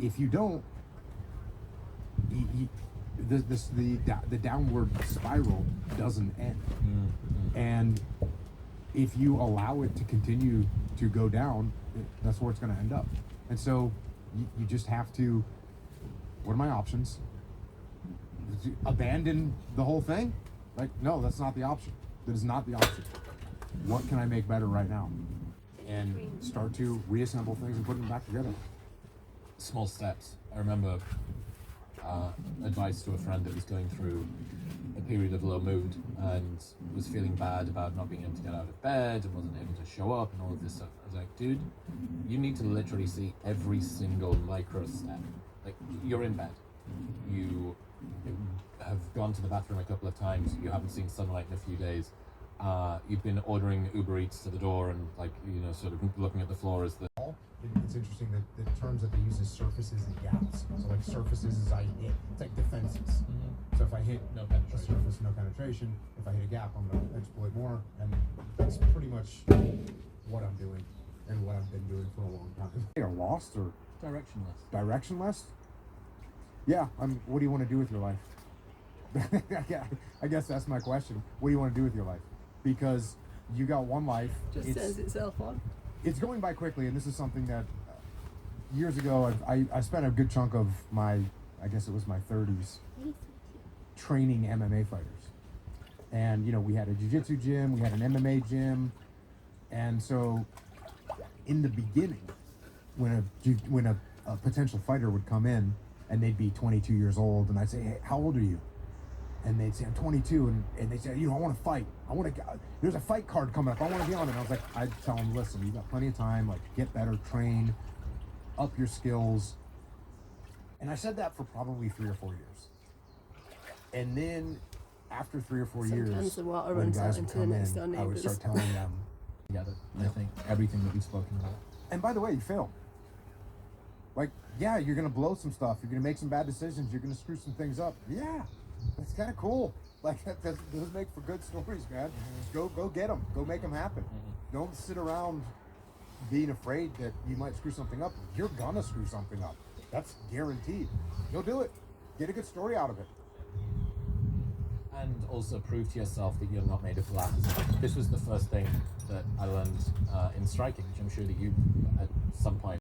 if you don't, the downward spiral doesn't end. And if you allow it to continue to go down, that's where it's going to end up. And so you just have to, what are my options? Abandon the whole thing? Like, no, that's not the option. That is not the option. What can I make better right now? And start to reassemble things and put them back together. Small steps. I remember advice to a friend that was going through a period of low mood and was feeling bad about not being able to get out of bed and wasn't able to show up and all of this stuff. I was like, dude, you need to literally see every single micro step. Like, you're in bed. You have gone to the bathroom a couple of times. You haven't seen sunlight in a few days. You've been ordering Uber Eats to the door and, like, you know, sort of looking at the floor as the... It's interesting that the terms that they use is surfaces and gaps. So like surfaces is I hit, it's like defenses. So if I hit a surface, no penetration. If I hit a gap, I'm going to exploit more. And that's pretty much what I'm doing and what I've been doing for a long time. You're lost or Directionless. Directionless? Yeah. What do you want to do with your life? I guess that's my question. What do you want to do with your life? Because you got one life. Just sends itself on. It's going by quickly, and this is something that years ago I spent a good chunk of my, I guess it was my 30s, training MMA fighters. And, you know, we had a jiu-jitsu gym, we had an MMA gym, and so in the beginning, when a potential fighter would come in, and they'd be 22 years old, and I'd say, hey, how old are you? And they'd say, I'm 22, and they'd say, you know, I want to fight. There's a fight card coming up. I want to be on it. And I was like, I'd tell them, listen, you got plenty of time. Like, get better, train, up your skills. And I said that for probably 3 or 4 years. And then after 3 or 4 Sometimes years, the water when runs out guys would into the come next in, door I would neighbours. start telling them, Together. I think everything that we've spoken about. and by the way, you fail. Like, yeah, you're going to blow some stuff. You're going to make some bad decisions. You're going to screw some things up. Yeah, that's kind of cool. Like, those make for good stories, man. Go get them. Go make them happen. Don't sit around being afraid that you might screw something up. You're going to screw something up. That's guaranteed. Go do it. Get a good story out of it. And also prove to yourself that you're not made of glass. This was the first thing that I learned in striking, which I'm sure that you, at some point,